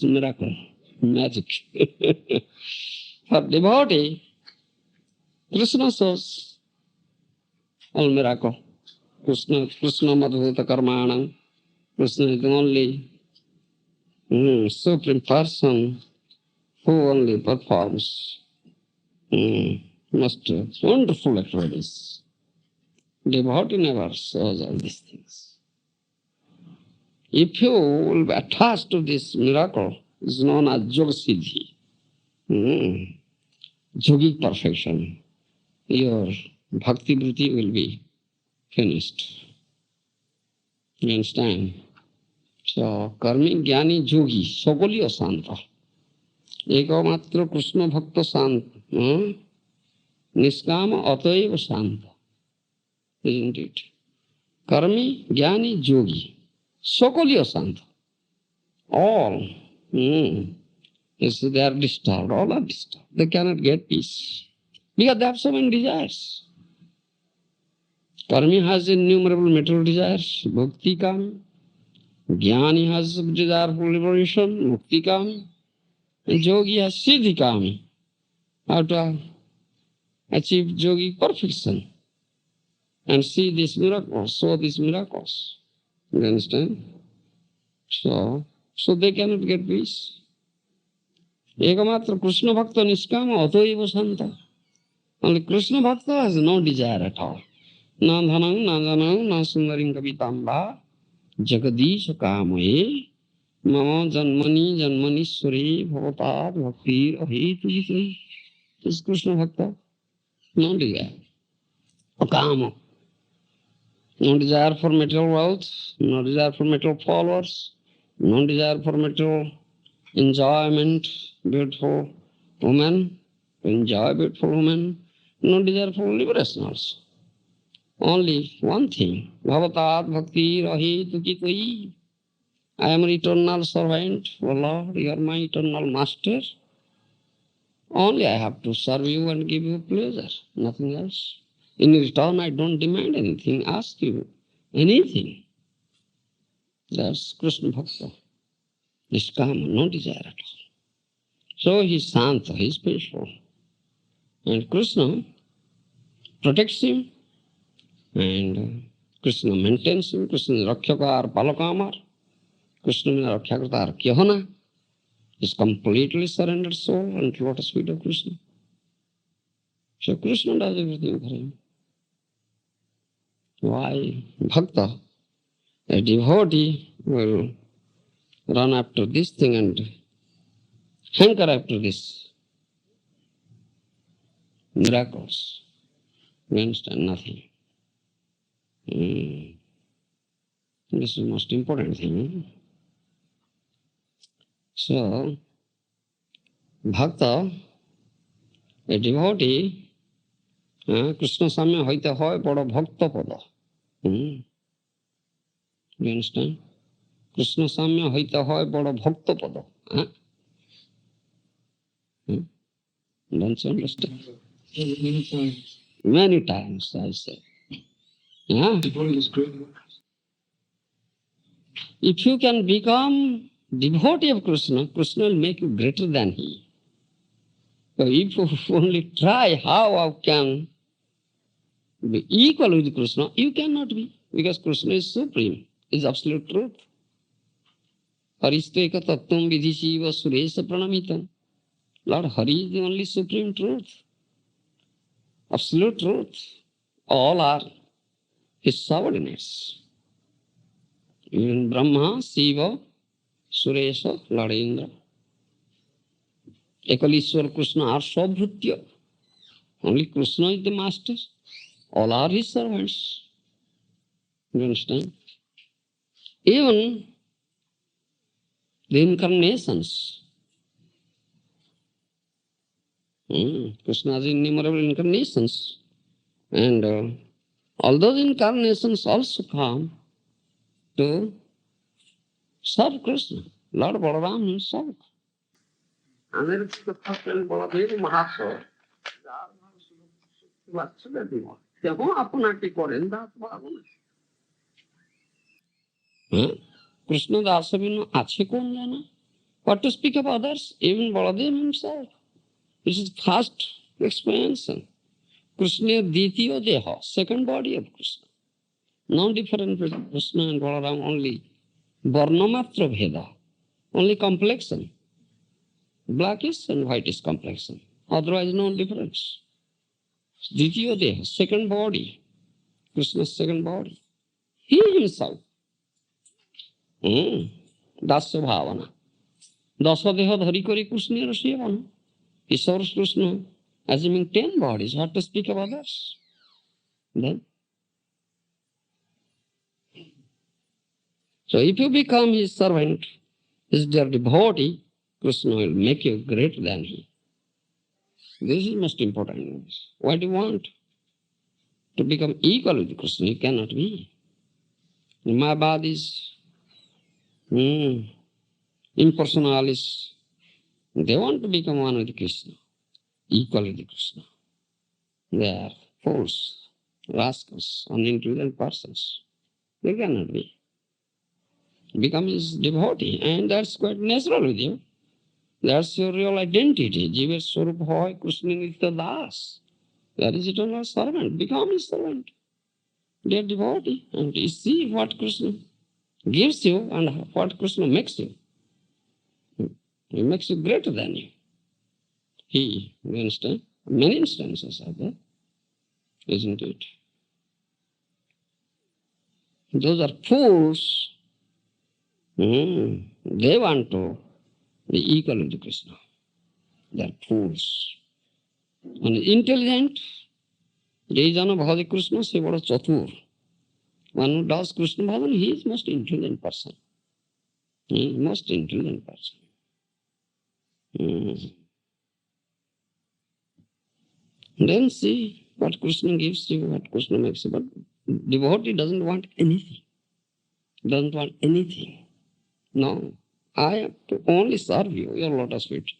miracle, magic. For devotee, Krishna shows all miracle. Krishna Madhvata Karmana. Krishna is the only supreme person who only performs most wonderful activities. Devotee never shows all these things. If you will be attached to this miracle, it's known as Yoga Siddhi, yogic perfection. Your bhakti vritti will be finished. You understand? So, karmi, jnani, yogi, সকলই অশান্ত। একমাত্র কৃষ্ণ ভক্ত শান্ত, নিষ্কাম অতএব শান্ত। Isn't it? Karmi, jnani, yogi, সকলই অশান্ত। All, they are disturbed, all are disturbed. They cannot get peace. Because they have so many desires. Karmi has innumerable material desires, bhakti kami. Jnani has desire for liberation, mukti kami. And yogi has siddhi kami. How to achieve yogic perfection. And see these miracles, show these miracles. You understand? So they cannot get peace. Ekamatra Krishna Bhakta Niskama Atoiva Santa. Only Krishna Bhakta has no desire at all. Na dhanam, na janam, na sundarim kavitamba, jagadisha kamaye, mama janmani suri, bhavatat bhaktir ahitu jitri. This is Krishna Bhakta. No desire. Akama. No desire for material wealth, no desire for material followers, no desire for material enjoyment, beautiful woman, enjoy beautiful woman, no desire for liberation also. Only one thing, bhavatat bhakti rahitu kitoi. I am an eternal servant, O Lord, you are my eternal master. Only I have to serve you and give you pleasure, nothing else. In return, I don't demand anything, ask you anything. That's Krishna Bhakta. Niskama, no desire at all. So he is Santa, he is peaceful. And Krishna protects him, and Krishna maintains him. Krishna is Rakhyakar Palakamar. Krishna is Rakhyakartar Kyahana. He is completely surrendered soul and lotus feet of Krishna. So Krishna does everything for him. Why? Bhakta, a devotee, will run after this thing and hanker after this miracles. You understand? Nothing. This is the most important thing. So, Bhakta, a devotee, Krishna Samya hoite hoy bada bhakta pada. You understand? Krishna Samya hoite hoy bada bhakta pada. Don't you understand? Many times I say. If you can become devotee of Krishna, Krishna will make you greater than he. So if you only try how can be equal with Krishna, you cannot be, because Krishna is supreme, is absolute truth. Haristeka tattvam vidhishiva suresa pranamitam. Lord Hari is the only supreme truth, absolute truth. All are his subordinates. Even Brahma, Shiva, Suresha, Lord Indra. Ekalishwar Krishna are Svabhrutya. Only Krishna is the master. All are his servants. You understand? Even the incarnations. Krishna has innumerable incarnations. And all those incarnations also come to serve Krishna. Lord Balaram himself. Baladev Maharaja. Krishna dasa binu ache kon jana? What to speak of others? Even Baladev himself. This is first expansion. Krishna Ditiya Deha, second body of Krishna. No difference between Krishna and Balaram, only Varnamatra Bheda, only complexion. Blackish and whitish complexion. Otherwise, no difference. Ditiya Deha, second body. Krishna's second body. He himself. Dasya Bhavana. Dasa Deha Dhari Kari Krishna Rasiyavana. He serves Krishna, assuming 10 bodies. What to speak of others? Then, so if you become his servant, his dear devotee, Krishna will make you greater than he. This is most important. What do you want? To become equal with Krishna, you cannot be. Mayavadis, impersonalists, they want to become one with Krishna, equal with Krishna. They are fools, rascals, unintelligent persons. They cannot be. Become his devotee, and that's quite natural with you. That's your real identity. Jiva Swarup Hoy Krishna Nitya Das. That is eternal servant. Become his servant. Dear devotee. And you see what Krishna gives you and what Krishna makes you. He makes you greater than you. He, you understand? Many instances are there, isn't it? Those are fools. They want to be equal with Krishna. They are fools. And intelligent, Jayajana Bhadi Krishna, say what a chatur. One who does Krishna Bhajan, he is most intelligent person. He is most intelligent person. Then see what Krishna gives you, what Krishna makes you. But devotee doesn't want anything. Doesn't want anything. No. I have to only serve you, your lotus feet.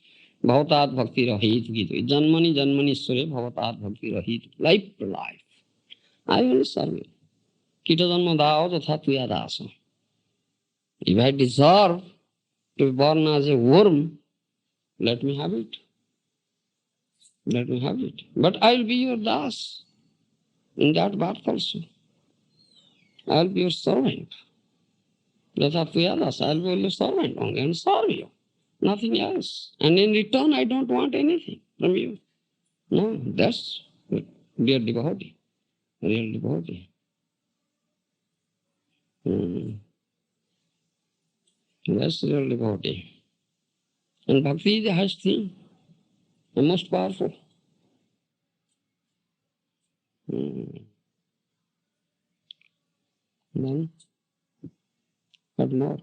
Bhavatat bhakti rahit gita. Janmani janmani sure bhavatat bhakti rahit. Life to life. I only serve you. Kita janma dao tatha tuya dasa. If I deserve to be born as a worm, let me have it. Let me have it. But I will be your das in that birth also. I will be your servant. Tatha tuya dasa. I will be your servant only and serve you. Nothing else. And in return, I don't want anything from you. No, that's dear devotee. Real devotee. That's real devotee. And bhakti is the highest thing, the most powerful. Then, what more?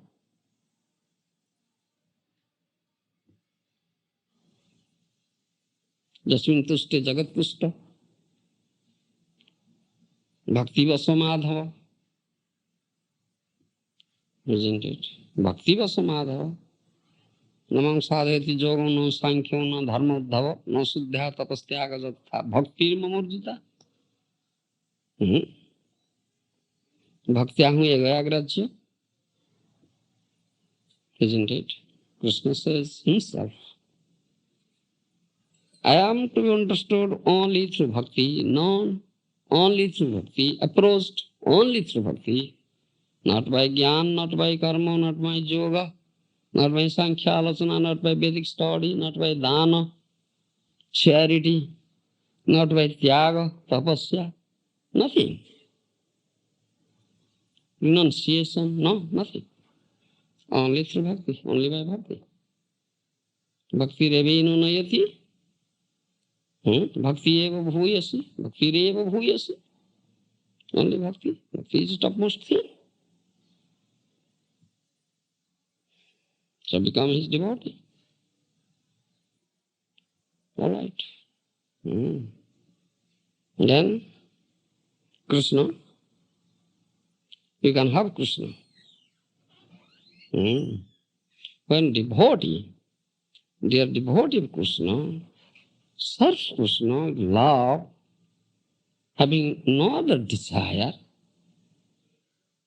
Jasmin tushte jagat pushta. Bhakti vasa madhava. Isn't it? Bhakti vasa madhava. Namam sadheti yoga no sankhya no dharma uddhava no suddhya tapastyaga jattha bhakti mamurjita. Bhakti ahu egagrajya. Isn't it? Krishna says himself, I am to be understood only through bhakti, known only through bhakti, approached only through bhakti, not by jnana, not by karma, not by yoga, not by sankhya alosana, not by Vedic study, not by dana, charity, not by tyaga, tapasya, nothing. Renunciation, no, nothing. Only through bhakti, only by bhakti. Bhakti revenu nayati. Bhakti eva bhuyasi, bhakti reva bhuyasi. Only bhakti. Bhakti is the topmost thing. So become his devotee. All right. Then Krishna, you can have Krishna. When devotee, dear devotee of Krishna, serves Krishna with love, having no other desire,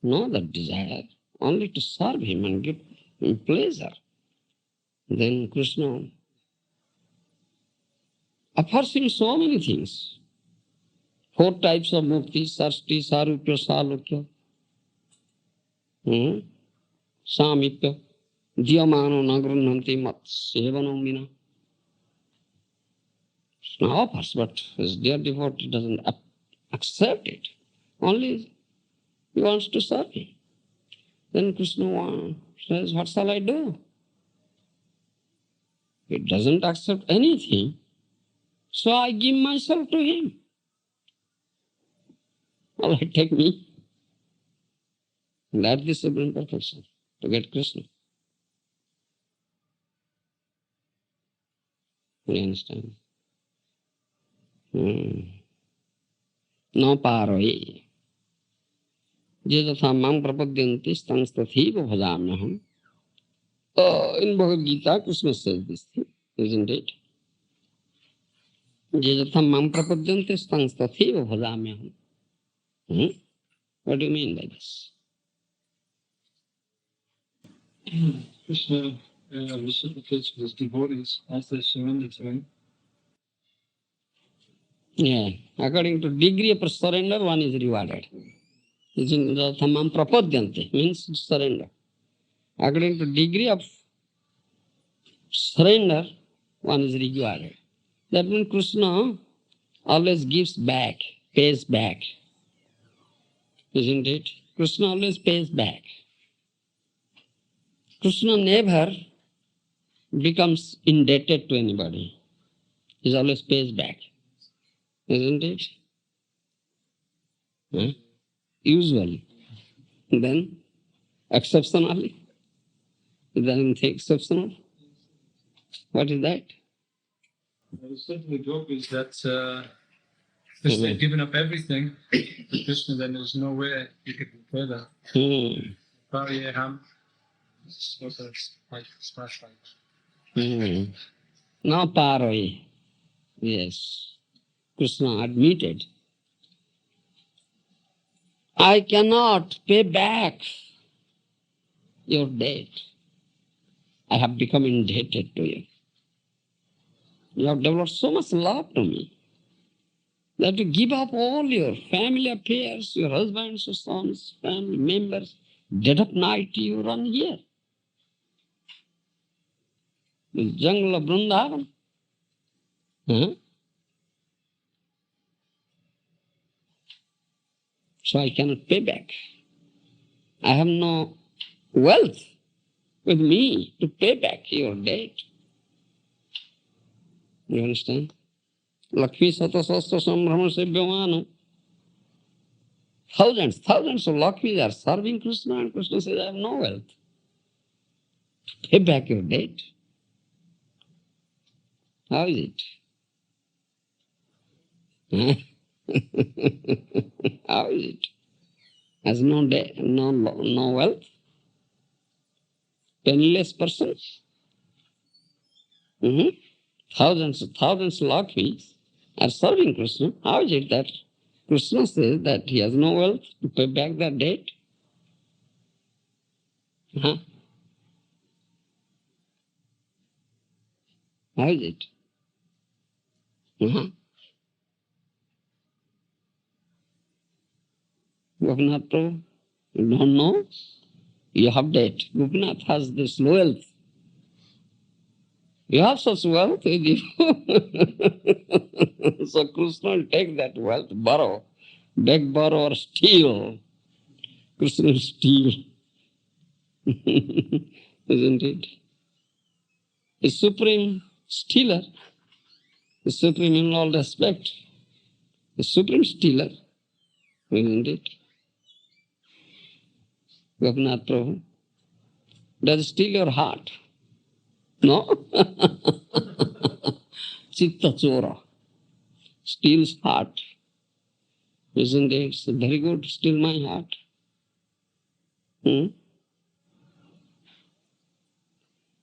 only to serve him and give him pleasure. Then Krishna offers him so many things. 4 types of mukti: sarsti, sarupya, salukya, samipya, diyamano nagrunhanti mat sevanam vina. Krishna offers, but his dear devotee doesn't accept it. Only he wants to serve him. Then Krishna says, what shall I do? He doesn't accept anything, so I give myself to him. All right, take me. That's the supreme perfection, to get Krishna. You understand? No paroi. Je tatha mam prapadyanti stanstathiva bhajamyaham. In Bhagavad Gita, Krishna says this thing, isn't it? Je tatha mam prapadyanti stanstathiva bhajamyaham. What do you mean by this? Krishna reciprocates with his devotees as they surrender to him. Yeah, according to degree of surrender, one is rewarded. Thamam prapadyanti means surrender. According to degree of surrender, one is rewarded. That means Krishna always gives back, pays back. Isn't it? Krishna always pays back. Krishna never becomes indebted to anybody. He always pays back. Isn't it? Huh? Usually. Then, exceptionally. Is there anything exceptional? What is that? The simple joke is that Krishna had given up everything to Krishna, then there's no way he could repay that. Pariyaham was a like smash like. Now paroi. Yes. Krishna admitted, I cannot pay back your debt. I have become indebted to you. You have developed so much love to me that you give up all your family affairs, your husbands, your sons, family members. Dead of night you run here. The jungle of Vrindavan. So I cannot pay back. I have no wealth with me to pay back your debt. You understand? Lakshmi Satasastra Sambrahma Sevyamano. Thousands of Lakshmis are serving Krishna, and Krishna says, I have no wealth to pay back your debt. How is it? How is it? Has no debt, no wealth? Penniless person? Thousands of Lakshmis are serving Krishna. How is it that Krishna says that he has no wealth to pay back that debt? How is it? Gopinath Prabhu, you don't know? You have debt. Gopinath has this wealth. You have such wealth with you. So Krishna will take that wealth, borrow, beg, borrow, or steal. Krishna will steal. Isn't it? The supreme stealer, the supreme in all respect, the supreme stealer, isn't it? Gopinath Prabhu, does it steal your heart? No? Chitta Chora steals heart. Isn't it? It's very good to steal my heart.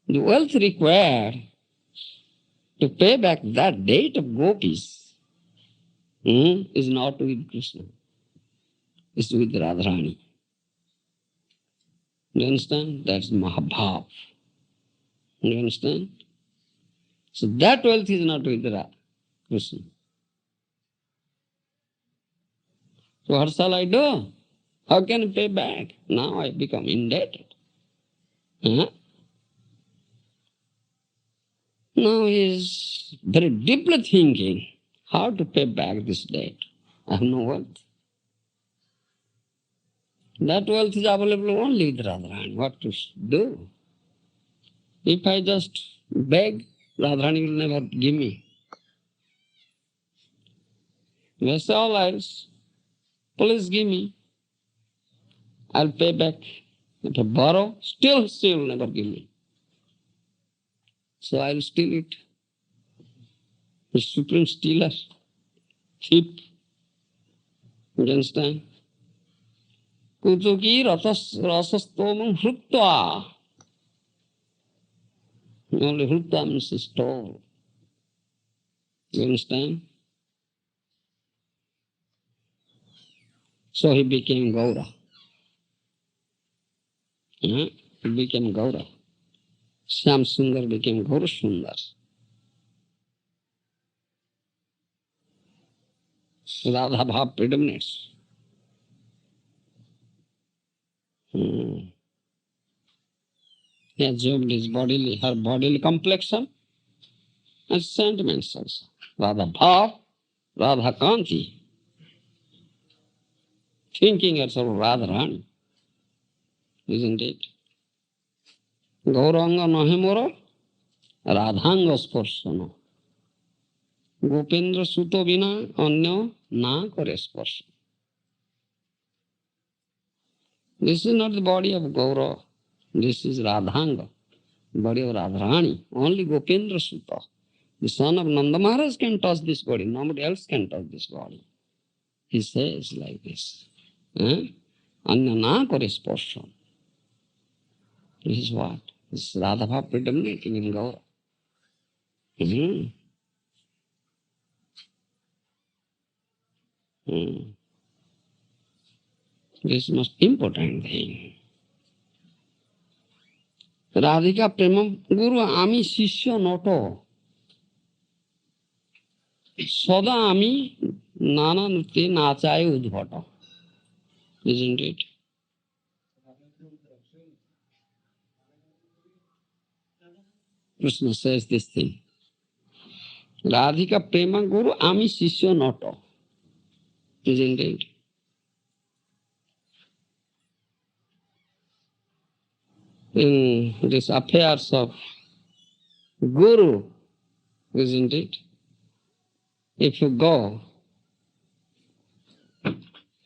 The wealth required to pay back that debt of gopis is not with Krishna. It's with Radharani. You understand? That's Mahabhav. You understand? So that wealth is not with Krishna. So what shall I do? How can I pay back? Now I become indebted. Huh? Now he is very deeply thinking how to pay back this debt. I have no wealth. That wealth is available only with Radharani. What to do? If I just beg, Radharani will never give me. They say, all right, please give me. I'll pay back. If I borrow, still she will never give me. So I'll steal it. The supreme stealer, thief. You understand? Kutuki rasastomam hrutva. Only hrutva means stole. You understand? So he became Goura. He became Goura. Shyam Sundar became Gaura Sundar. Radha Bhav predominates. He assumed his bodily, her bodily complexion and sentiments also. Radha Bhav, Radha Kanti. Thinking herself Radharani. Isn't it? Gauranga nahe mora, Radhanga sparsana. Gopendra suto bina anya na kare sparsana. This is not the body of Gaura. This is Radhanga, body of Radharani. Only Gopendra Suta, the son of Nanda Maharaj, can touch this body. Nobody else can touch this body. He says like this. Anya na kare sparsana. This is what? This is Radha predominating in Gaura. This is the most important thing. Radhika Prema Guru Ami Shishya Noto. Sada Ami Nana Nute Nachai Udbhata. Isn't it? Krishna says this thing. Radhika Prema Guru Ami Shishya Noto. Isn't it? In these affairs of Guru, isn't it? If you go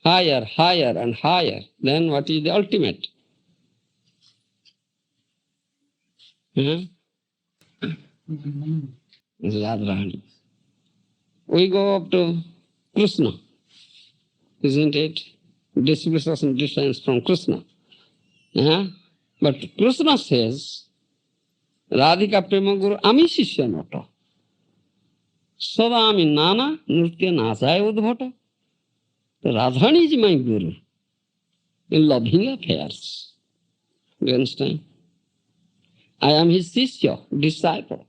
higher, higher and higher, then what is the ultimate? Is Radharani. We go up to Krishna, isn't it? Distribution distance from Krishna. But Krishna says, Radhika Prema Guru Ami Shishya Nata. Sada Ami Nana Nritya Nachaya Udbhata. Radharani is my Guru in loving affairs. You understand? I am his Shishya, disciple.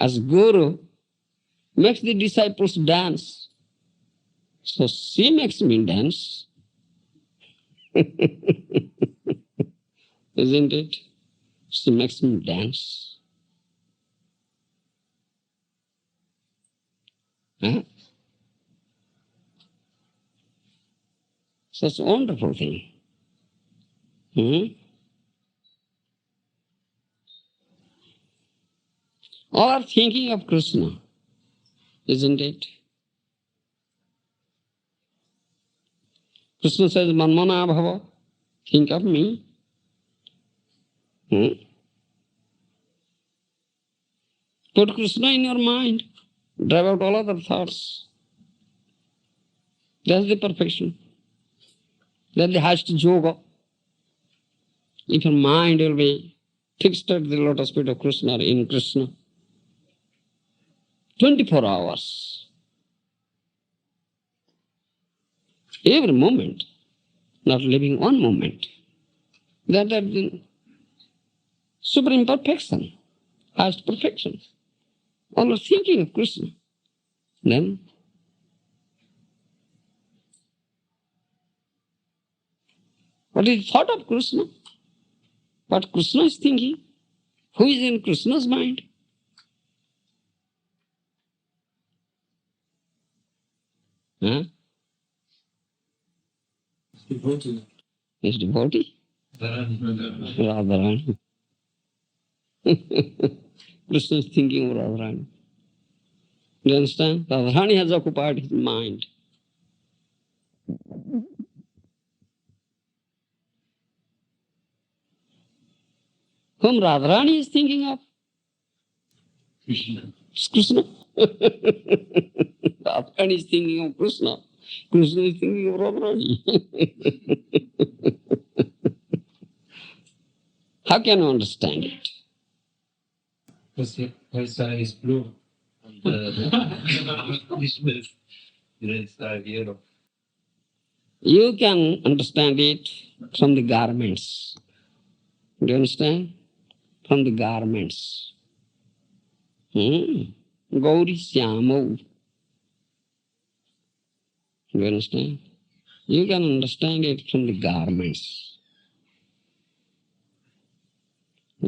As Guru makes the disciples dance, so she makes me dance. Isn't it? She makes me dance. Such a wonderful thing. All are thinking of Krishna, isn't it? Krishna says, Manmana Bhava, think of me. Put Krishna in your mind. Drive out all other thoughts. That's the perfection. That's the highest yoga. If your mind will be fixed at the lotus feet of Krishna, in Krishna, 24 hours, every moment, not leaving one moment, That are the supreme perfection, highest perfection. Always thinking of Krishna. Then what is thought of Krishna? What Krishna is thinking? Who is in Krishna's mind? Huh? Devotee. Is devotee? Radharani. Krishna is thinking of Radharani. You understand? Radharani has occupied his mind. Whom Radharani is thinking of? Krishna. It's Krishna. Radharani is thinking of Krishna. Krishna is thinking of Radharani. How can you understand it? Because her side is blue. And Krishna's side yellow. You can understand it from the garments. Do you understand? From the garments. Gauri Syamo. Do you understand? You can understand it from the garments.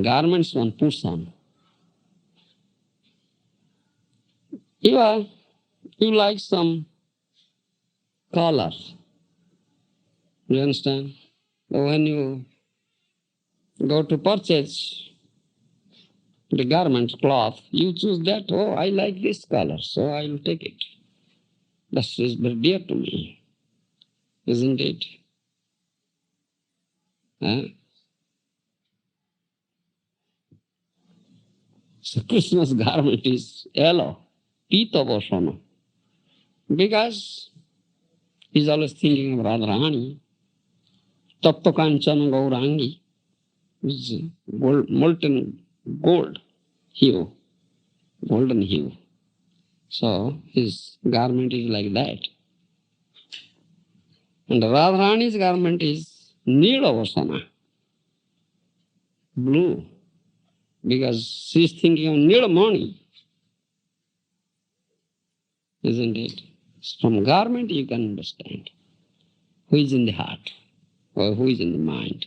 Garments one puts on. You like some color. You understand? When you go to purchase the garment cloth, you choose that, oh, I like this color, so I will take it. That is very dear to me, isn't it? Huh? So Krishna's garment is yellow, Pita Bhashana, because he's always thinking of Radharani, Tapta Kanchana Gaurangi, which is molten gold hue, golden hue. So his garment is like that. And Radharani's garment is Nila Vasana, blue, because she's thinking of Nilamani, isn't it? From garment you can understand who is in the heart or who is in the mind.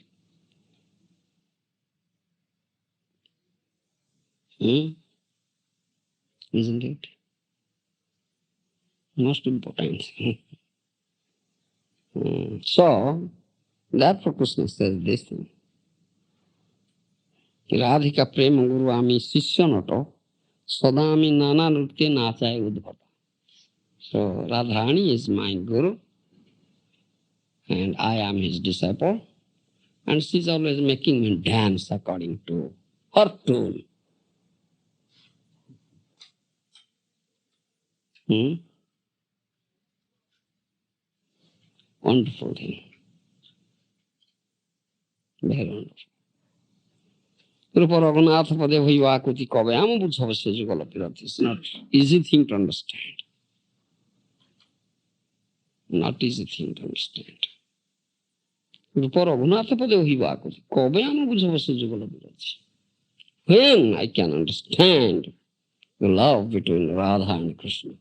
Isn't it? Most important. So, therefore Krishna says this thing. Radhika prema guru ami sishya nato sadami nana nritya nachaya udbhata. So, Radharani is my guru and I am his disciple and she is always making me dance according to her tune. Wonderful thing. Very wonderful. Rupa Raghunath Pade Bhaivakuti Kavyam Buddhavasya Jugalapirati. It's not easy thing to understand. Not easy thing to understand. Rupa Raghunath Pade Bhaivakuti Kavyam Buddhavasya Jugalapirati. When I can understand the love between Radha and Krishna,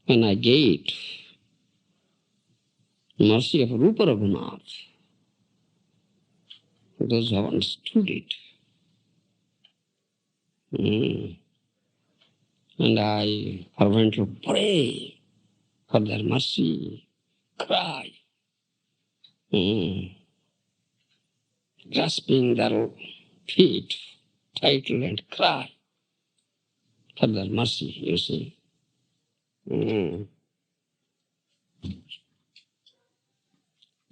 when I get mercy of Rupa Raghunath, those who have understood it, and I fervently pray for their mercy, cry, grasping their feet tightly and cry for their mercy, you see.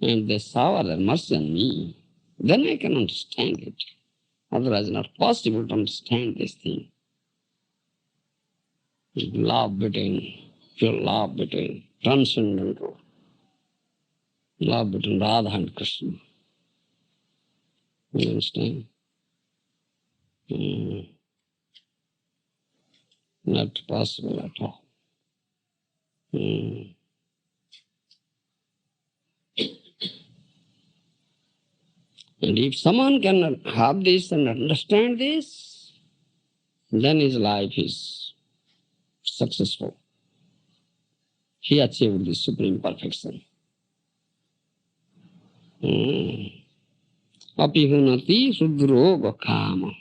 And they shower their mercy on me, then I can understand it. Otherwise, not possible to understand this thing. Pure love between transcendental love between Radha and Krishna. You understand? Not possible at all. And if someone can have this and understand this, then his life is successful. He achieved the supreme perfection. Apihunati sudroga kama.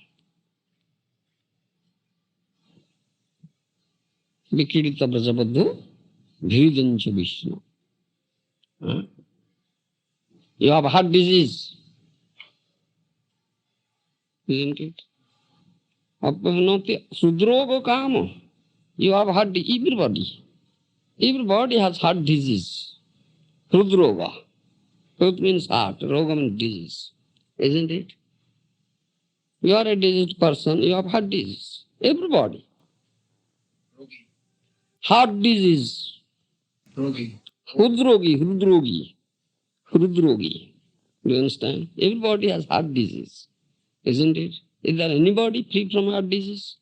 Vikirita Brajabadhu Bhidancha Vishnu. You have heart disease, isn't it? Apihunati sudroga kama. You have heart disease, everybody. Everybody has heart disease. Hridroga. Hrud means heart, roga means disease. Isn't it? You are a diseased person, you have heart disease. Everybody. Heart disease. Rogi. Hridrogi. Do you understand? Everybody has heart disease. Isn't it? Is there anybody free from heart disease?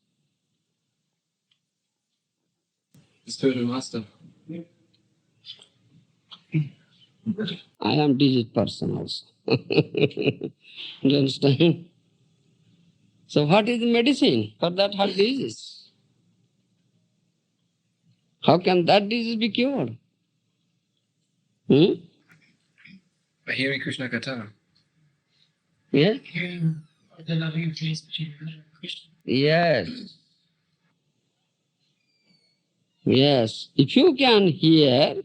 Spiritual master. I am diseased person also. Do you understand? So what is the medicine for that heart disease? How can that disease be cured? By hearing Krishna Katha. Yeah? Hearing the loving face between Krishna. Yes. Yes. If you can hear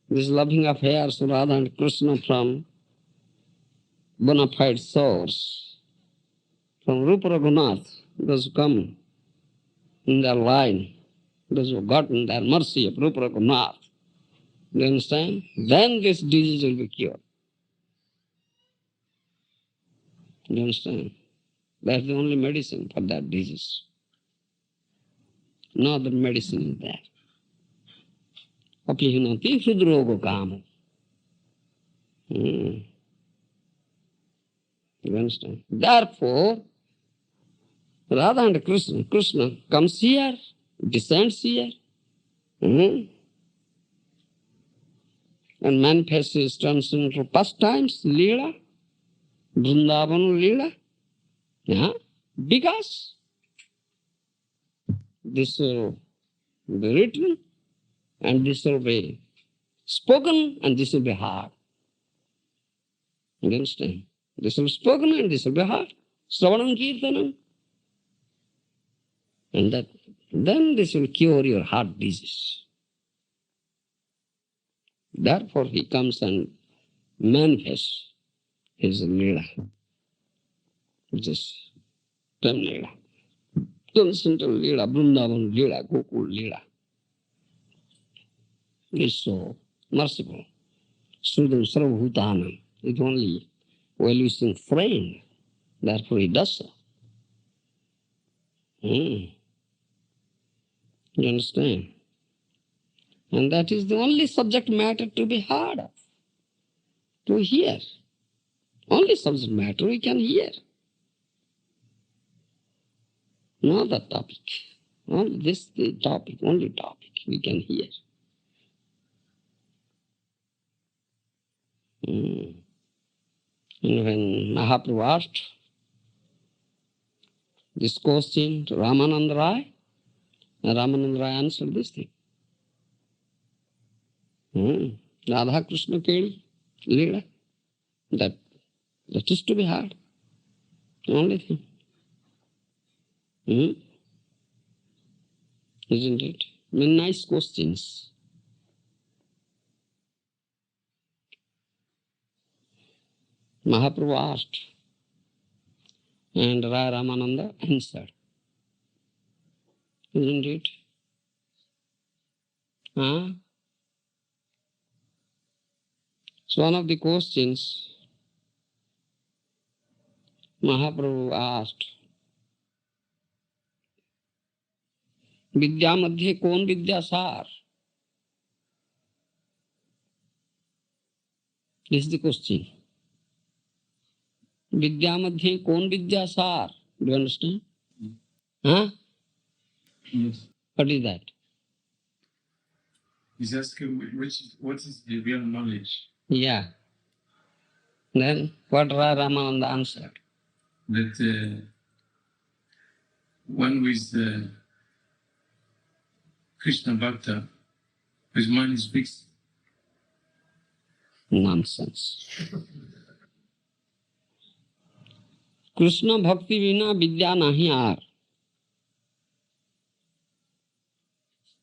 this loving affairs of Radha and Krishna from bona fide source, from Rupa Raghunath, those who come in their line, those who have gotten their mercy of Rupa Raghunath, do you understand? Then this disease will be cured. Do you understand? That's the only medicine for that disease. No other medicine is there. Apihinati hridroga kama. You understand? Therefore, Radha and Krishna comes here, descends here, and manifests his transcendental pastimes, Leela, Vrindavan Leela. Yeah? Because this will be written, and this will be spoken, and this will be heard. You understand? This will be spoken, and this will be heard. Sravanam Kirtanam. And then this will cure your heart disease. Therefore he comes and manifests his Leela, which is Prem Leela. Transcendental Leela, Vrindavan Leela, Gokul Leela. He is so merciful. Sudam Sarvabhutanam is only well-wishing friend. Therefore he does so. You understand? And that is the only subject matter to be heard of, to hear. Only subject matter we can hear. No other topic. Only this the topic, only topic we can hear. And when Mahaprabhu asked this question to Ramananda Rai, and Ramananda Rai answered this thing. Radha Krishna Keli, Leela, that is to be heard. Only thing. Isn't it? Many nice questions. Mahaprabhu asked, and Rai Ramananda answered. Isn't it? So one of the questions Mahaprabhu asked, Vidya madhye kon vidya sar? This is the question. Vidya madhye kon vidya sar? Do you understand? Yes. What is that? He's asking what is the real knowledge? Yeah. Then what Ramananda answered? That one who is Krishna Bhakta, his mind is fixed. Nonsense. Krishna bhakti vina vidya nahi aar.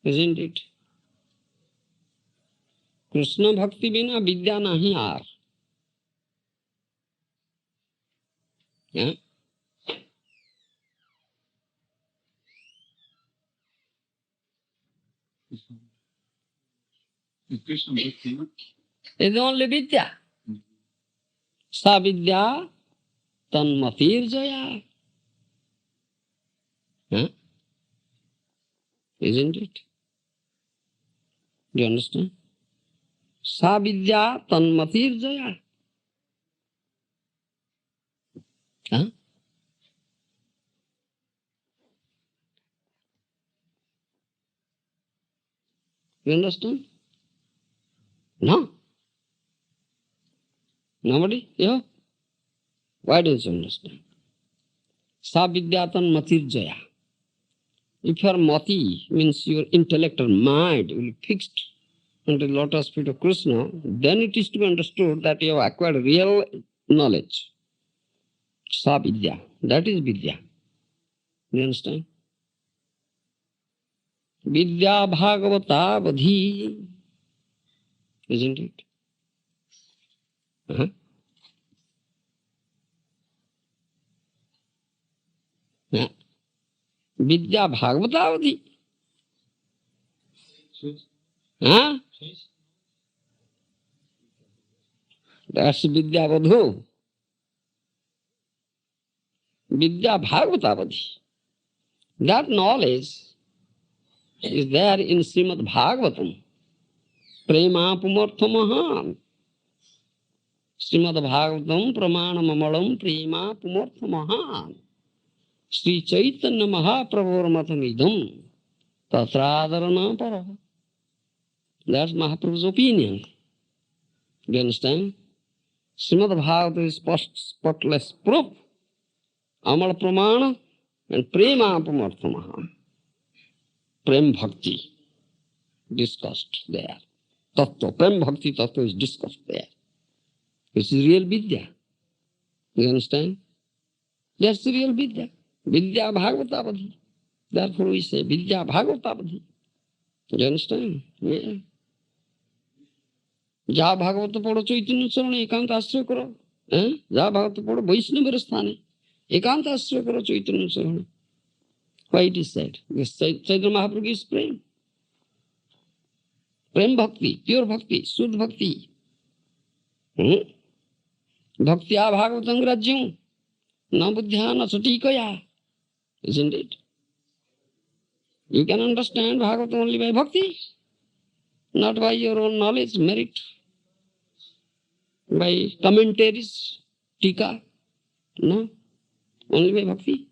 Isn't it? Krishna bhakti vina vidya nahi aar. Yeah? Krishna Bhakti is only vidya. Sa vidya tanmatir jaya. Huh? Isn't it? Do you understand? Sa vidya tanmatir jaya. Huh? You understand? No? Nobody? Yeah? Why don't you understand? Sa vidya tanmatir jaya. If your mati means your intellect or mind will be fixed on the lotus feet of Krishna, then it is to be understood that you have acquired real knowledge. Sa vidya. That is vidya. You understand? Vidya bhagavata vadhi. Isn't it? Uh-huh. Yeah. Vidya bhagavata vadhi. Huh? That's vidya vadhu. Vidya bhagavata vadhi. That knowledge is there in Srimad Bhagavatam. Prema pumarthamaha. Srimad Bhagavatam pramanam amalam prema pumarthamaha. Sri Chaitanya Mahaprabhurmatam idam tatradarana para. That's Mahaprabhu's opinion. Do you understand? Srimad Bhagavatam is spotless proof. Amal pramana and prema pumarthamaha. Prem bhakti discussed there. Tattva, prem bhakti tattva is discussed there. It's real vidya. You understand? That's the real vidya. Vidya bhagavata vadhi. Therefore we say vidya bhagavata vadhi. You understand? Yeah. जा भागवत पढ़ो चैतन्य चरण एकांत आश्रय करो, जा भागवत पढ़ो वैष्णव स्थाने एकांत आश्रय करो चैतन्य चरण. Why it is said? Chaitanya Mahaprabhu is prem. Prem bhakti, pure bhakti, Shuddha bhakti. Bhaktya bhagavatam grajyam na buddhya na satikaya. Isn't it? You can understand Bhagavatam only by bhakti, not by your own knowledge, merit, by commentaries, tika. No, only by bhakti.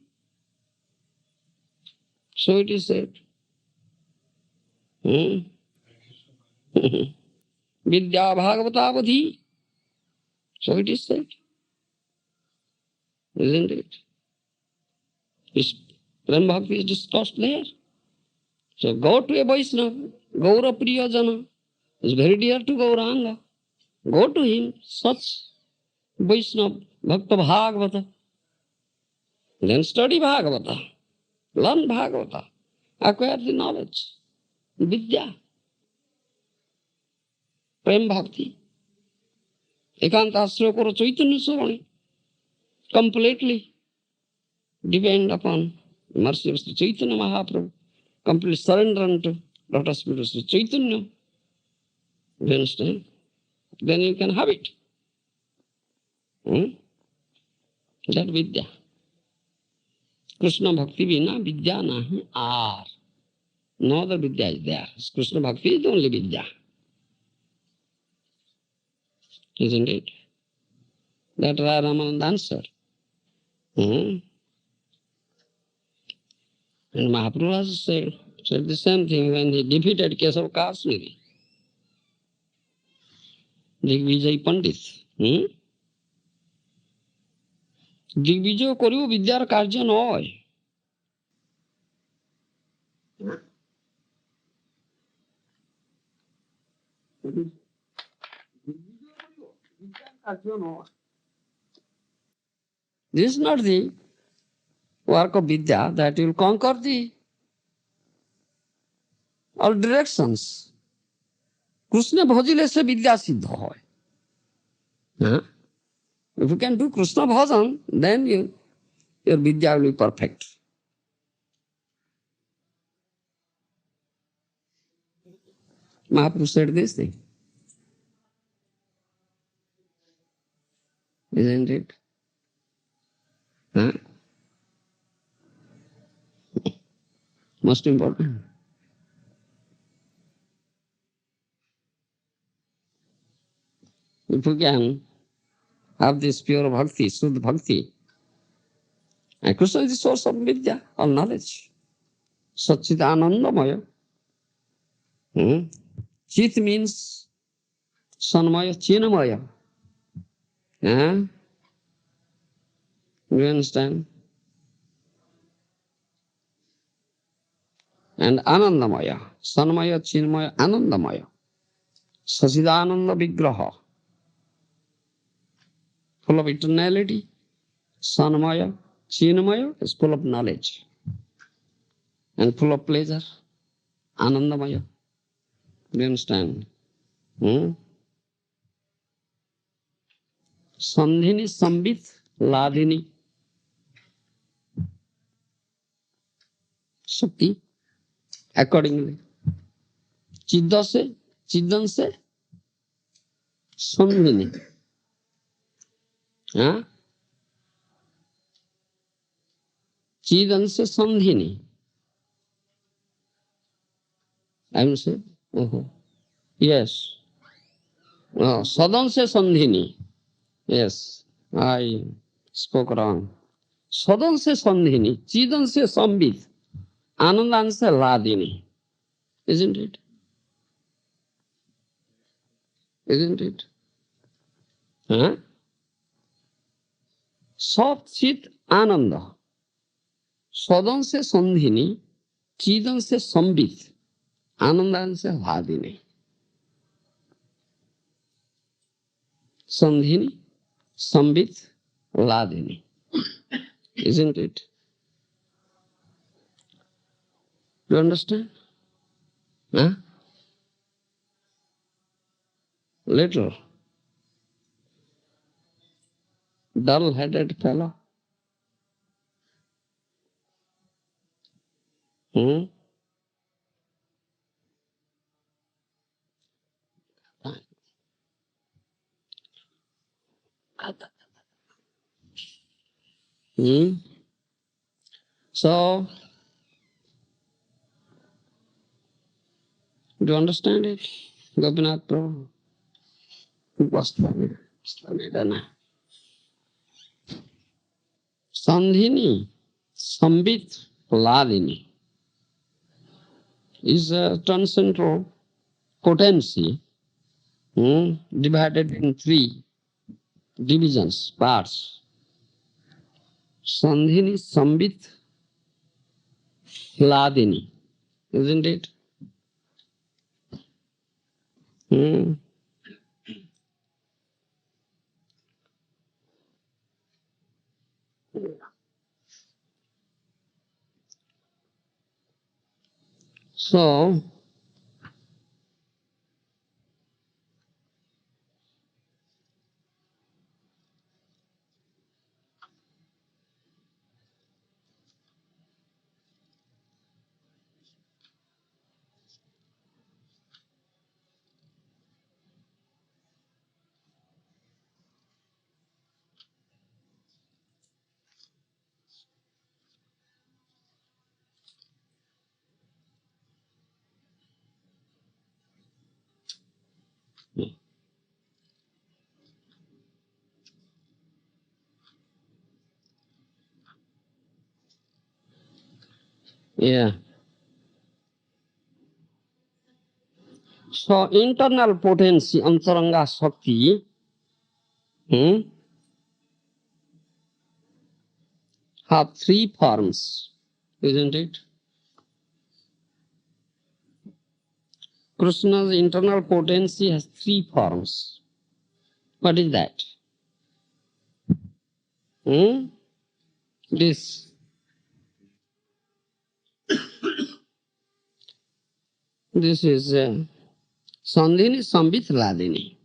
So it is said. Vidya bhagavata vadhi. So it is said. Isn't it? This Prem Bhakti is discussed there. So go to a Vaishnava, Gour Priya Jana, is very dear to Gauranga. Go to him, such Vaishnava, Bhakta Bhagavata. Then study Bhagavata, learn Bhagavata, acquire the knowledge, Vidya, Prem Bhakti. Ekanta Asra Koro Chaitanya Sarani. Completely depend upon mercy of Sri Chaitanya Mahaprabhu. Complete surrender unto lotus feet of Sri Chaitanya. You understand? Then you can have it. That Vidya. Krishna Bhakti vina Vidya nahi aar. No other Vidya is there. Krishna Bhakti is the only Vidya. Isn't it? That Ramananda answered. And Mahaprabhu has said the same thing when he defeated Kesava Kasmiri, the Vijay Pandit. Digvijay করিও বিদ্যার কার্য নয়। This is not the work of Vidya that will conquer the all directions. Krishna bhajile se Vidya siddha hoy. If you can do Krishna bhajan, then your Vidya will be perfect. Mahaprabhu said this thing. Isn't it? Most important. If you can have this pure bhakti, Suddha bhakti, and Krishna is the source of Vidya or knowledge. Satchit Anandamaya. Chit means Sanmaya, Chinamaya. You understand? And Anandamaya. Sanmaya, Chinmaya, Anandamaya. Sachidananda Vigraha. Full of eternality. Sanmaya, Chinmaya is full of knowledge. And full of pleasure. Anandamaya. Do you understand? Sandhini, Sambit, Ladhini. Shakti. Accordingly. Chidda se, Chiddan se, Sandhini. Chidan se Sandhini. I will say. Yes. Sadan se Sandhini. Yes, I spoke wrong. Sadan se Sandhini. Chidan se Sambit. Anandan se Ladini. Isn't it? Isn't it? Sat Chit Ananda. Sadan se Sandhini. Chidan se Sambit. Anandan se Ladini. Sandhini, Sambit, Ladini. Isn't it? Do you understand? Little. Dull-headed fellow. So, do you understand it? Gopinath Prabhu? Sandhini, Sambit, Ladini is a transcendental potency divided in three divisions, parts. Sandhini, Sambit, Ladini. Isn't it? So, yeah. So, internal potency, Antaranga Shakti, have three forms, isn't it? Krishna's internal potency has three forms. What is that? Hmm? This is Sandhini, Sambit, Ladini.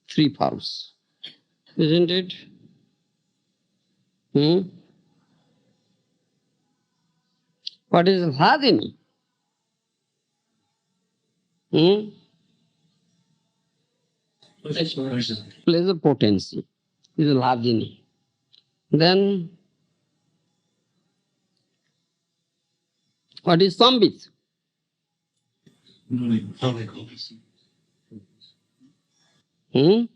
Three forms, isn't it? Hmm? What is Ladini? Hmm? Pleasure potency is Ladini. Then what is Sambit? Hmm?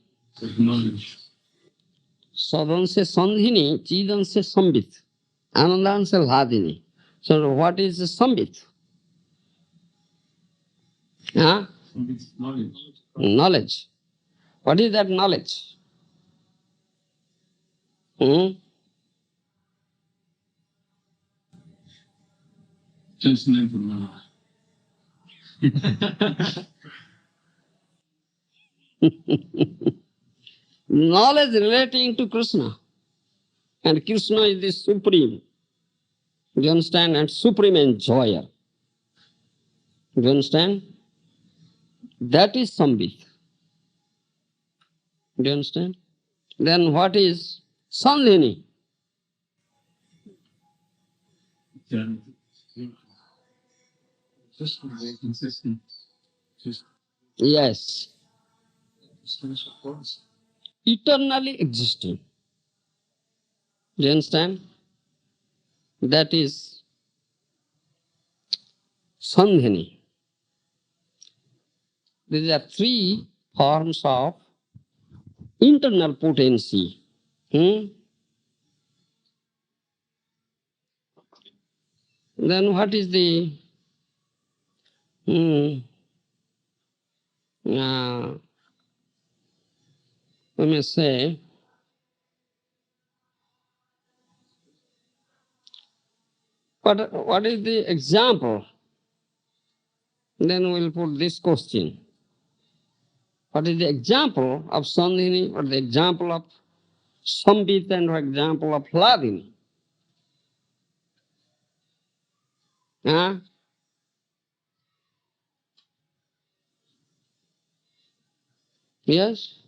Sadan se Sandhini, Chidan se Sambit, Anandan se Ladini. So what is Sambit? Huh? Knowledge. What is that knowledge? Hmm? Just information. Knowledge relating to Krishna. And Krishna is the supreme. Do you understand? And supreme enjoyer. Do you understand? That is Sambit. Do you understand? Then what is Sandhini? Just very consistent. Just Yes. of course. Eternally existing. Do you understand? That is Sandhini. These are three forms of internal potency. Hmm? Then what is the uh, we may say, what is the example? Then we'll put this question. What is the example of Sandhini? What is the example of Sambit and what example of Hladini? Huh? Yes?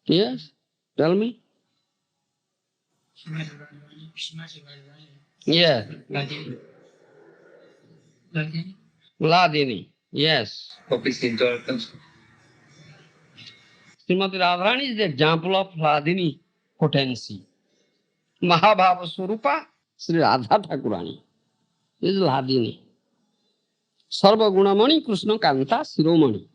Yes? Tell me. Yeah. Hladini. Yes. Srimati Radharani is the example of Hladini potency. Mahabhava Swarupa, Sri Radha Thakurani is Hladini. Sarva Gunamani Krishna Kanta Siromani.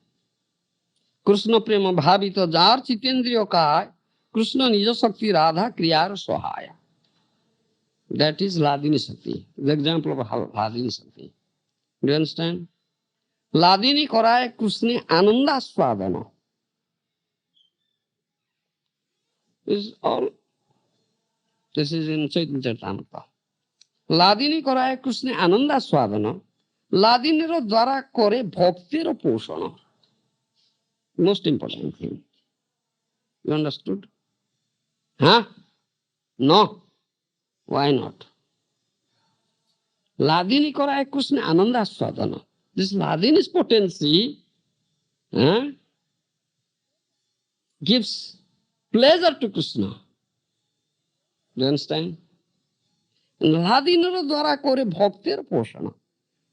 Krishna Prema Bhavita Jar Chitendriya Kai, Krishna Nija Sakti Radha Kriyar Sohaya. That is Hladini Sakti, the example of Hladini Sakti. Do you understand? Hladini Korai Krishna Ananda Swadana. This is all. This is in Chaitanya Charitamrita. Hladini Korai Krishna Ananda Swadana. Hladiniro Dwara Kore Bhaktiro Poshana. Most important thing. You understood? Huh? No. Why not? Hladini Korai Krishna Ananda Swadana. This Hladini's potency gives pleasure to Krishna. Do you understand? And Hladiniro Dwara Kore Bhaktir Poshana.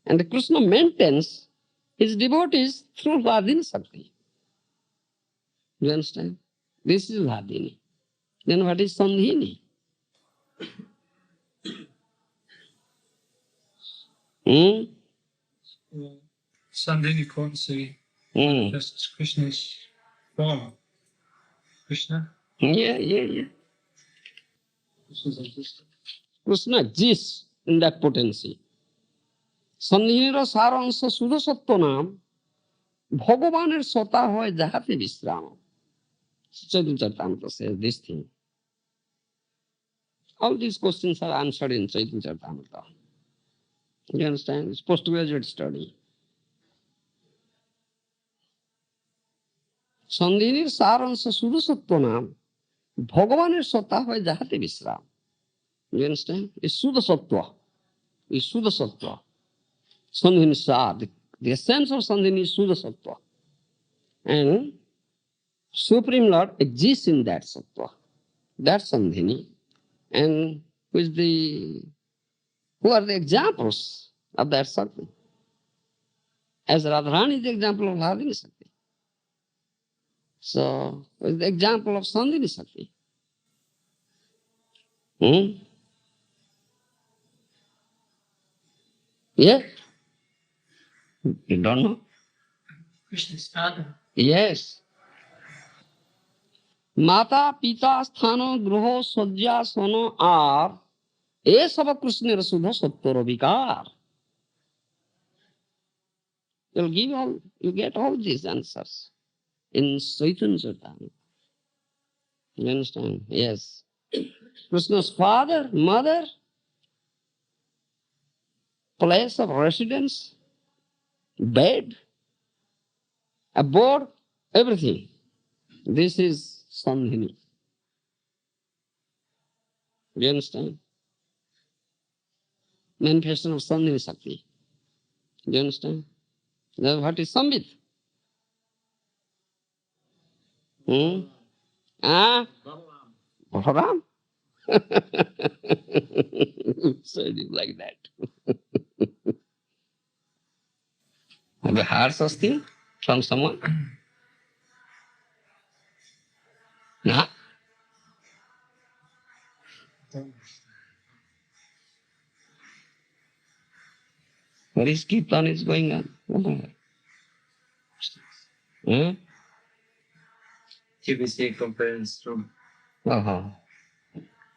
And Krishna maintains his devotees through Hladini Sakti. Do you understand? This is Hladini. Then what is Sandhini? Hmm? Sandhini potency. That's Krishna's form. Krishna? Yeah. Krishna exists in that potency. Sandhinira saransa sudasattva naam Bhagavan sota hoy jahate visrama. Chaitanya Charitamrita says this thing. All these questions are answered in Chaitanya Charitamrita. You understand? It's postgraduate study. সন্ধিনীর সার অংশ শুধু সত্য নাম, ভগবানের সত্তা হয় যাহাতে বিশ্রাম। You understand? It's Suddha Sattva. It's Suddha Sattva. Sandhini Sar. The essence of Sandhini is Suddha Sattva. And Supreme Lord exists in that Sattva. That's Sandhini. And who are the examples of that Sattva? As Radharani is the example of Radhini Sakti. So, who is the example of Sandhini Sakti? Yeah? You don't know? Krishna's father. Yes. माता पिता स्थान गृह शय्या सन are ये सब कृष्णेर शुद्ध सत्वर विकार. You get all these answers in Chaitanya Charitamrita. You understand? Yes. Krishna's father, mother, place of residence, bed, abode, everything. This is Sandhini. You understand? Manifestation of Sandhini Sakti. You understand? Now what is Sambit? Balaram? Said it like that. Have you heard such thing from someone? No. What is Kirtan is going on? TBC conference room.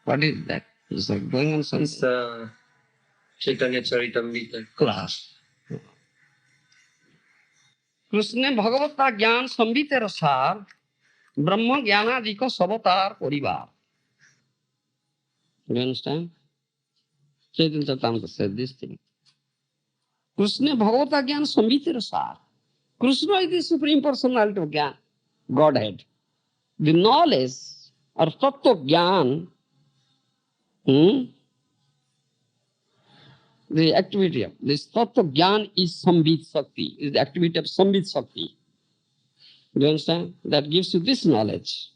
What is that? Is that going on something? It's Chaitanya Charitamrita class. Krishna भगवता ज्ञान संबितेर सार ब्रह्म ज्ञानादिक सबतार परिवार. You understand? Chaitanya Charitamrita said this thing. Krishna Bhagavata Gyan Sambitir Sar. Krishna is the Supreme Personality of Gyan, Godhead. The knowledge or Tattva Gyan, the activity of this Tattva Gyan is Sambit Sakti, is the activity of Sambit Sakti. You understand? That gives you this knowledge.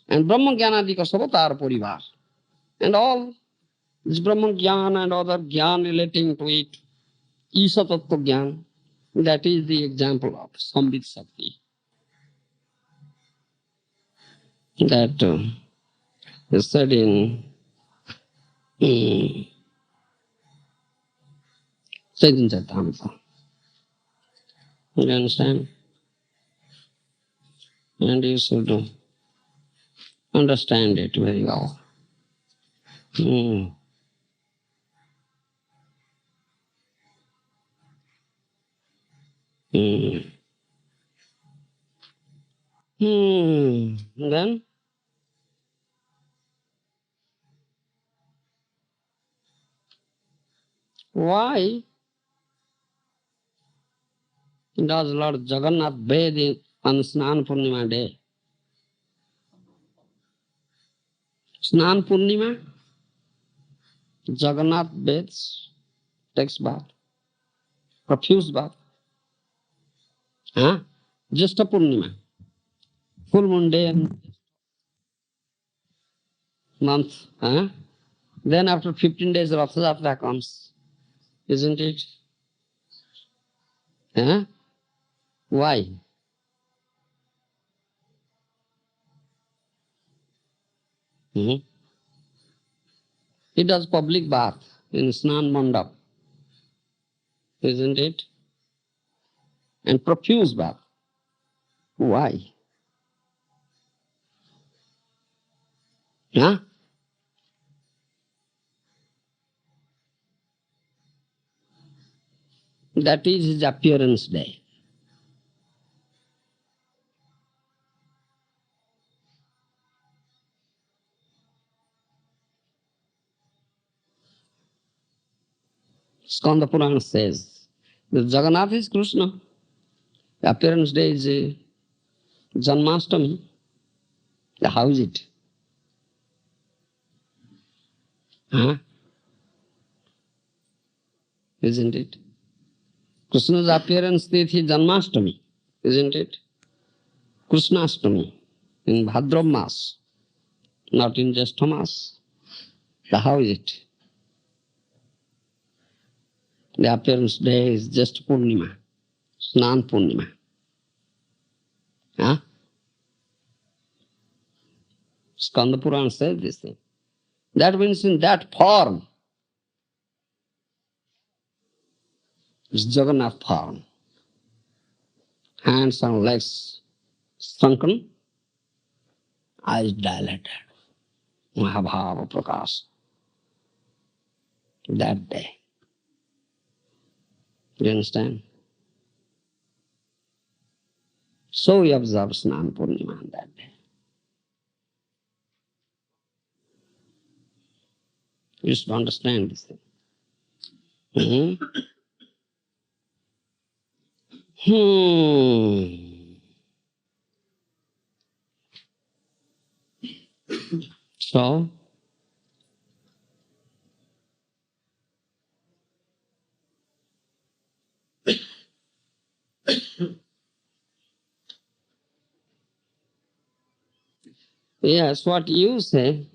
And Brahma Jnanadika Savatar Parivar. And all this Brahma Jnana and other Jnana relating to it, Isa Tattva Jnana, that is the example of Sambit Sakti. That is said in Chaitanya Charitamrita. You understand? And you should understand it very well. Then, why does Lord Jagannath bathe on Snan Purnima day? Snan Purnima, Jagannath bathes, takes bath, profuse bath. Just a Purnima, full moon day and month. Then after 15 days, Ratha Yatra comes, isn't it? Why? He does public bath in Snan Mandap, isn't it? And profuse bath. Why? That is his appearance day. Skanda Purana says that Jagannath is Krishna. Appearance day is Janmashtami. How is it? Huh? Isn't it? Krishna's appearance tithi Janmashtami, isn't it? Krishnastami in Bhadra Mas, not in Jyeshtha Mas. How is it? The appearance day is just Purnima, Snan Purnima. Huh? Skanda Purana says this thing. That means in that form, it's Jagannath form. Hands and legs shrunken, eyes dilated. Mahabhava Prakash. That day. You understand? So we observe Snan Purnima on that day. You should understand this thing. Hmm. So, yes, what you say,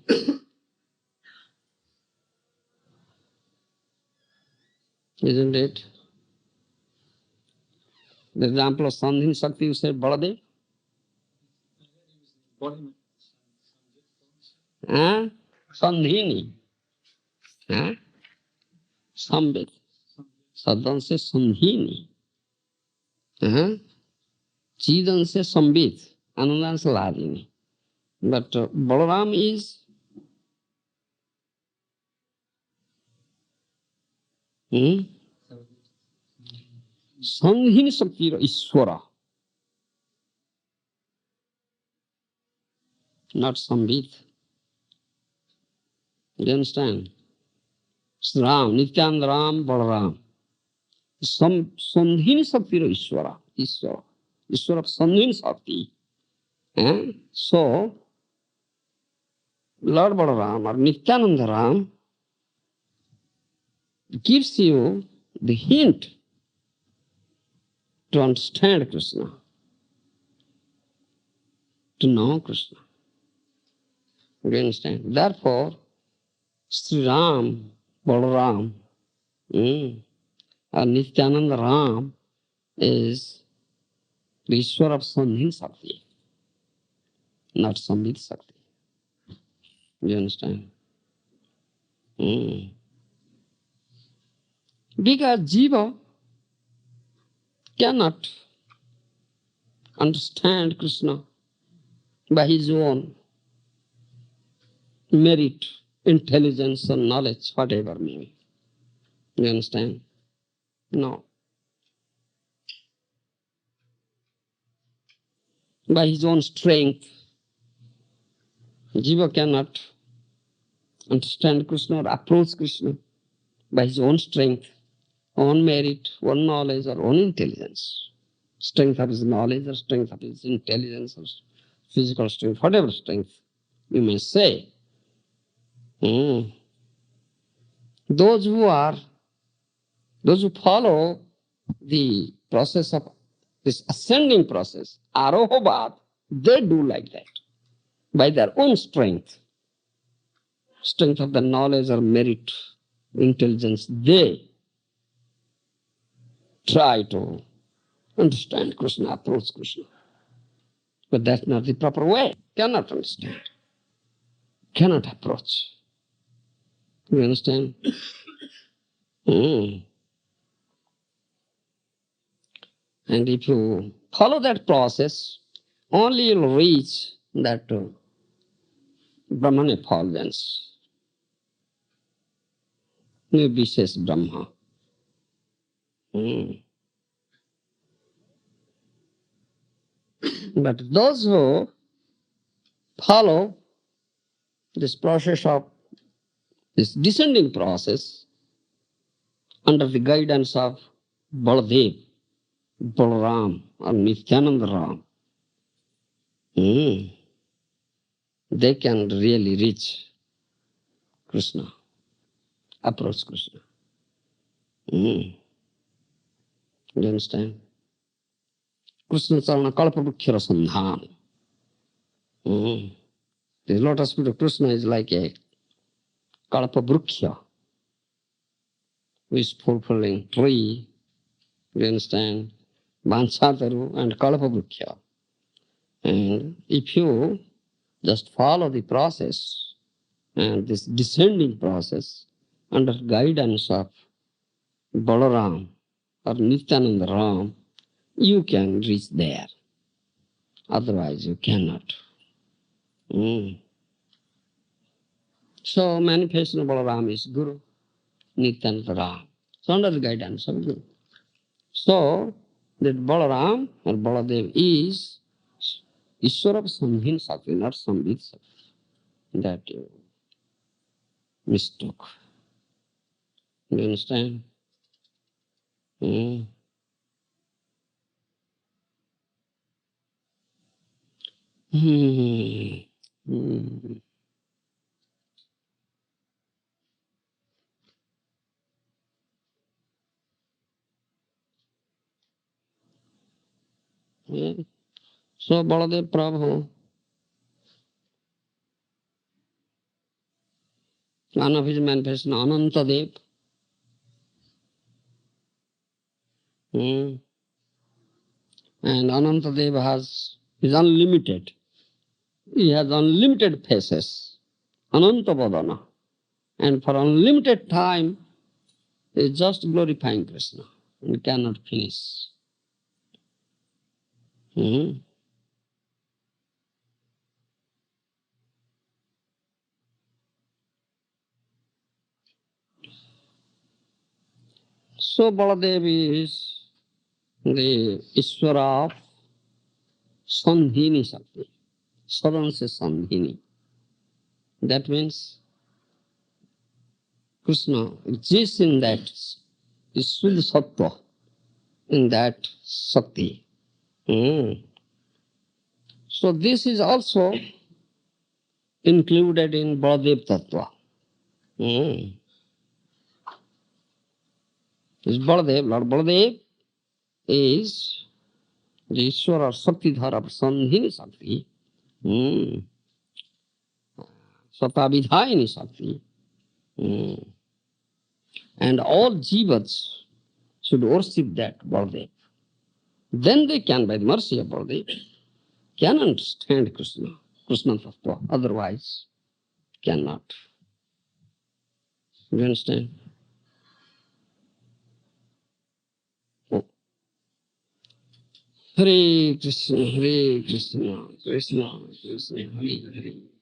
isn't it? The example of Sandhin Shakti, you said Baladev. Huh? Sandhini. Huh? Sambit. Sadan se Sandhini. Huh? Chidan se Sambit. Anandan se Ladini. But Balaram is Sandhini Shakti Ishwara, not Sambit. You understand? It's Ram, Nityananda Ram, Balaram. Sandhini Shakti Ishwara. Ishwara. Ishwara Sandhini Shakti. So, Lord Balaram or Nityananda Ram gives you the hint to understand Krishna, to know Krishna. You understand? Therefore, Sri Ram, Balaram, or Nityananda Ram is the Ishwar of Sandhin Shakti, not Sambit Shakti. You understand? Because Jiva cannot understand Krishna by his own merit, intelligence, or knowledge, whatever may be. You understand? No. By his own strength, Jiva cannot understand Krishna or approach Krishna by his own strength, own merit, own knowledge, or own intelligence. Strength of his knowledge, or strength of his intelligence, or physical strength, whatever strength you may say. Those who follow the process of this ascending process, Arohabad, they do like that. By their own strength of the knowledge or merit, intelligence, they try to understand Krishna, approach Krishna. But that's not the proper way. Cannot understand. Cannot approach. You understand? And if you follow that process, only you'll reach that Brahman effulgence. Nirvishes Brahma. But those who follow this process of this descending process, under the guidance of Baladev, Balaram, or Nityananda Ram, they can really reach Krishna, approach Krishna. You understand? Krishna Charana Kalpavruksha Sandhan. The lotus feet of Krishna is like a Kalpavruksha, who is fulfilling tree. You understand? Vanchataru and Kalpavruksha. And if you just follow the process and this descending process under guidance of Balaram or Nityananda Ram, you can reach there. Otherwise, you cannot. So, manifestation of Balaram is Guru, Nityananda Ram. So, under the guidance of Guru. So, that Balaram or Baladev is Ishwara Sambhin Sakti, not Sambhit Sakti. That you mistook. You understand? Mm. Hmm. Hmm. Yeah. So Baladev Prabhu, one of his manifestation, Anantadev, and Anantadev is unlimited. He has unlimited faces, Anantavadana. And for unlimited time, he is just glorifying Krishna. We cannot finish. So Baladev is the Ishvara of Sandhini Shakti. Sadan se Sandhini. That means Krishna exists in that Suddha Sattva, in that Shakti. So this is also included in Baladev Tattva. This Baladev, Lord Baladev is the Ishvara Shakti Dhara Sandhini Shakti. Satavidhayini Shakti. And all jivas should worship that Baladev. Then they can, by the mercy of Baladev, can understand Krishna, Krishna Tattva. Otherwise, cannot. You understand? Oh. Hare Krishna, Hare Krishna, Krishna Krishna, Hare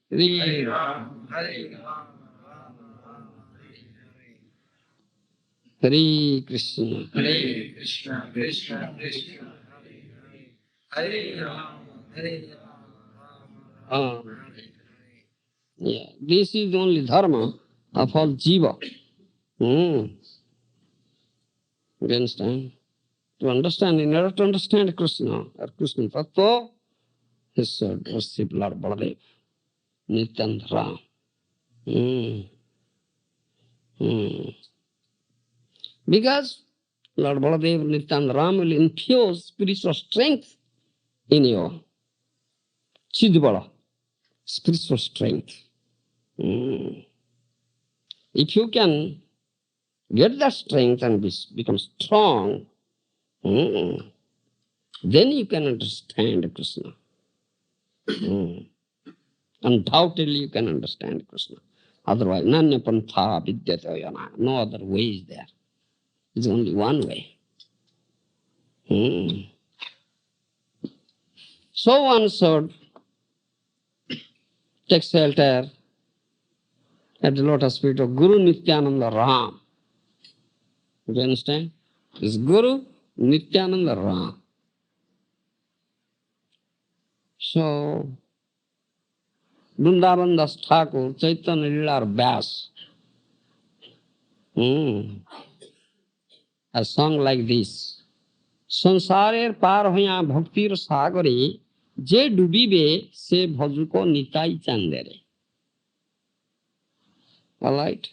Hare, Hare Ram, Hare Ram, Hare Krishna, Hare Krishna, Krishna Krishna, Hare Ram, Hare Ram. Yeah, this is the only dharma of all jiva. You understand? To understand, in order to understand Krishna or Krishna Tattva, he should worship Lord Baladev, Nityananda Ram. Because Lord Baladev, Nityananda Ram will infuse spiritual strength in you. Chidbala, spiritual strength. If you can get that strength and become strong, then you can understand Krishna. Undoubtedly you can understand Krishna. Otherwise, nanya pantha vidyate yana. No other way is there. It's only one way. So one should take shelter at the lotus feet of Guru Nityananda Ram. You understand? This Guru Nityananda Ram. So, Vrindavan Das Thakur, Chaitanya Lilar Vyas, a song like this. संसारेर पार हइया भक्तिर सागरे जे डुबिबे से भजुको Nitai Chandere. All right?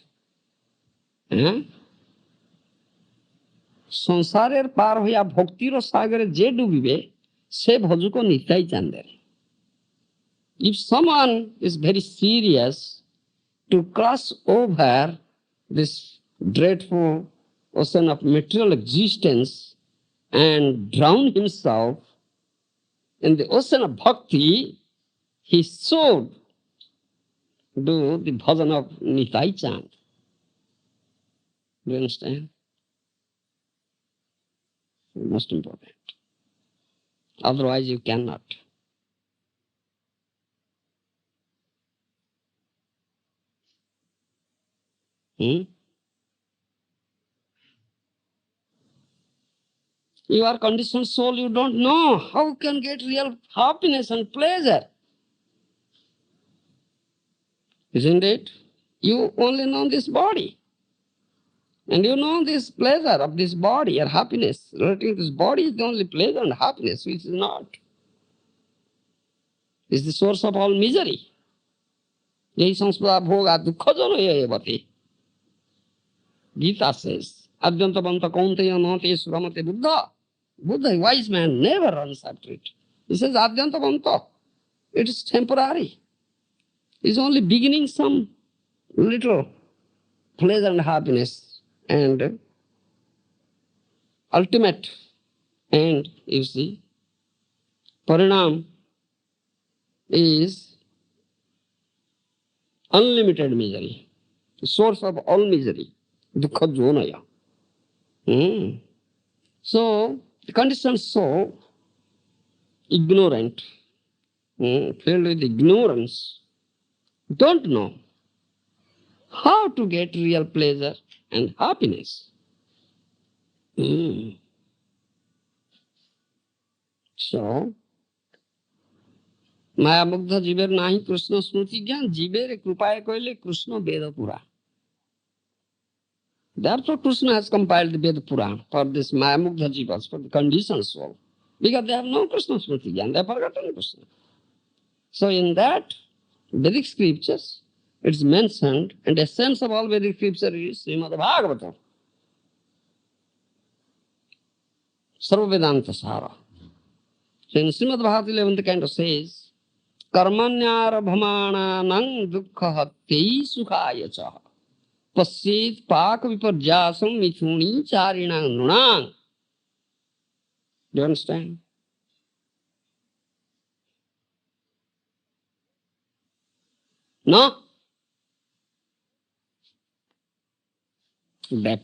संसारेर पार हइया भक्तिर सागरे जे डुबिबे से भजुको Nitai Chandere. If someone is very serious to cross over this dreadful ocean of material existence and drown himself in the ocean of bhakti, he should do the bhajan of Nitai chant. Do you understand? Most important. Otherwise you cannot. You are conditioned soul, you don't know how you can get real happiness and pleasure. Isn't it? You only know this body. And you know this pleasure of this body or happiness. Relating to this body is the only pleasure and happiness, which is not. It's the source of all misery. यही संस्पदा भोगा दुख जनो एवते. Gita says, Adyantavanta kaunteya nate suramate Buddha. Buddha, a wise man, never runs after it. He says, Adyantavanta, it is temporary. It's only beginning some little pleasure and happiness. And ultimate end, you see, Parinam is unlimited misery, the source of all misery, dukkha jonaya. So, the conditioned soul, ignorant, filled with ignorance, don't know how to get real pleasure and happiness. So, माया मुग्ध जीवेर नाही कृष्ण स्मृति ज्ञान जीवेर कृपाय कइले Krishna Veda Purana. Therefore, Krishna has compiled the Veda Puran for this Maya Mugdha Jivas, for the conditioned soul. Because they have no Krishna Smriti Jnana, they have forgotten Krishna. So in that Vedic scriptures, it's mentioned, and the essence of all Vedic scripture is Srimad Bhagavatam. Sarva Vedanta Sara. So in Srimad Bhagavatam 11th canto says, Karmanyarabhamananang dukkha hattei sukhaya cha. Pasyet pak viparjasam mithuni charinang nunang. Do you understand? No? Deaf,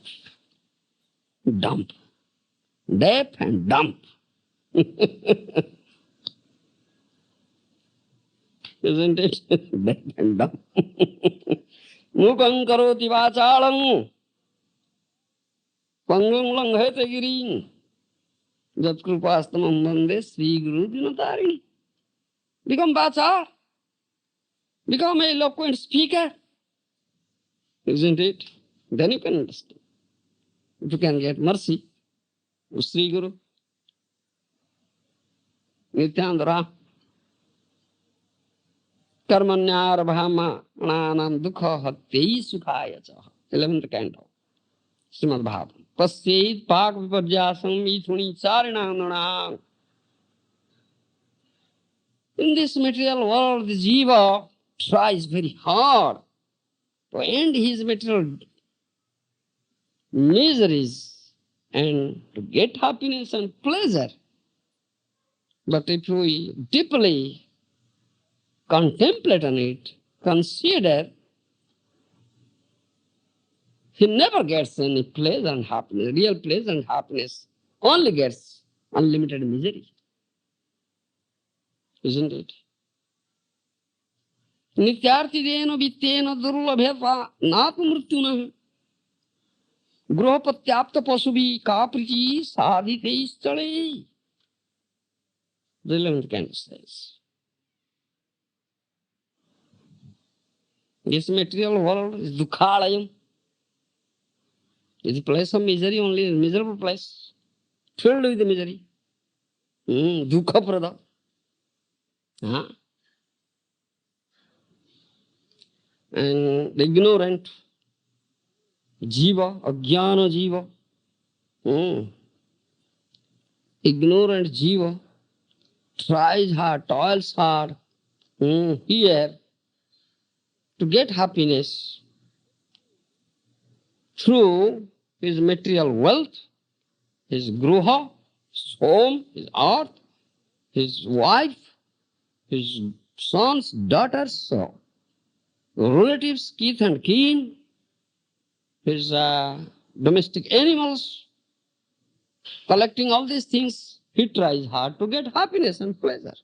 dump. Deaf and dump. Isn't it? Deaf and dump. Mukhaṁ karoti vācālaṁ paṅguṁ langhate giriṁ yat krupāstamam vande Sri Guru Dinatarini. Become vācāla. Become a eloquent speaker. Isn't it? Then you can understand. If you can get mercy of Sri Guru, Nityananda, Karmanyarabhamananam dukkha hattei sukhaya cha. 11th canto. Srimad Bhagavatam. Pasyet pak viparjasam mithuni charinang. In this material world, the jiva tries very hard to end his material miseries and to get happiness and pleasure. But if we deeply contemplate on it, consider, he never gets any pleasure and happiness, real pleasure and happiness, only gets unlimited misery. Isn't it? Nityartideno vitteno durlabheta natu mrityuna grahapathyapta pasubi kapriti sadhite ischale. The 11th canto says, this material world is dukkhalayam. It's a place of misery only, a miserable place, filled with misery. Dukkha prada. And the ignorant jiva, ajnana jiva, ignorant jiva tries hard, toils hard here to get happiness through his material wealth, his gruha, his home, his earth, his wife, his sons, daughters, so relatives, kith and kin, his domestic animals, collecting all these things, he tries hard to get happiness and pleasure.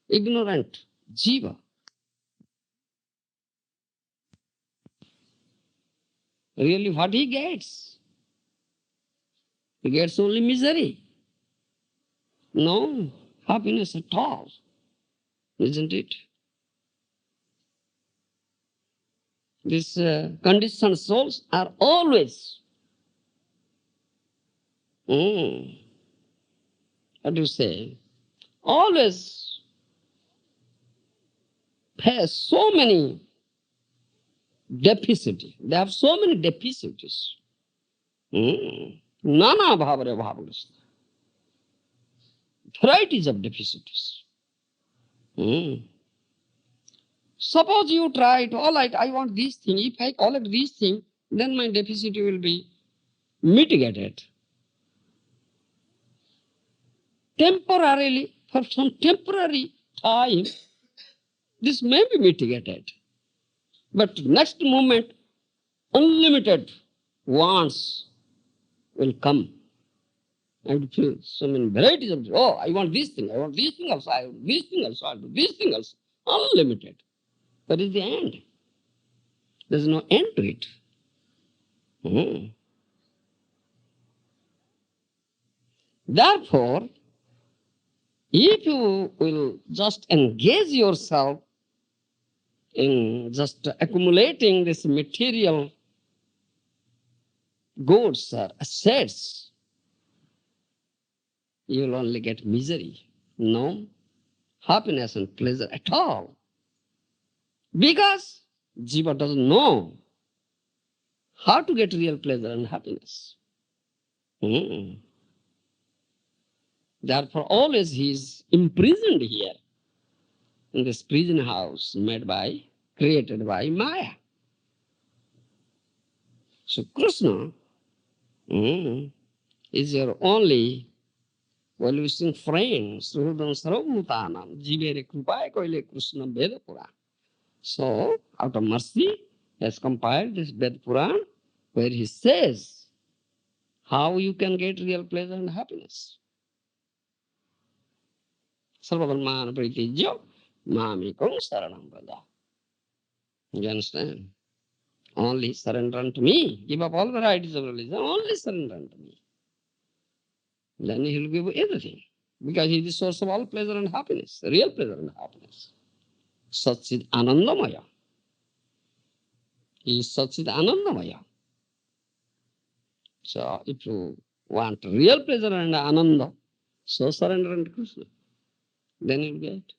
Ignorant jiva. Really, what he gets? He gets only misery. No happiness at all, isn't it? These conditioned souls are always, how do you say, always has so many deficits. They have so many deficits. Nana bhavare bhavarasta. Varieties of deficits. Suppose you try it, all right, I want this thing. If I collect this thing, then my deficit will be mitigated. Temporarily, for some temporary time, this may be mitigated. But next moment, unlimited wants will come. And feel so many varieties of, oh, I want this thing also, I want this thing also, I do this thing also. Unlimited. That is the end. There's no end to it. Therefore, if you will just engage yourself in just accumulating this material goods or assets, you will only get misery, no happiness and pleasure at all. Because Jiva doesn't know how to get real pleasure and happiness. Therefore, always he is imprisoned here in this prison house created by Maya. So Krishna is your only well-wishing friend. Suhridam sarvabhutanam jivere krupaya koile Krishna Veda Puran. So, out of mercy, he has compiled this Veda Puran where he says how you can get real pleasure and happiness. Sarvadharmana paritijya mamekam saranam vraja. You understand? Only surrender unto me. Give up all varieties of religion. Only surrender unto me. Then he will give you everything. Because he is the source of all pleasure and happiness. Real pleasure and happiness. Satchid Anandamaya. He is Satchid Anandamaya. So if you want real pleasure and ananda, so surrender unto Krishna. Then you'll get.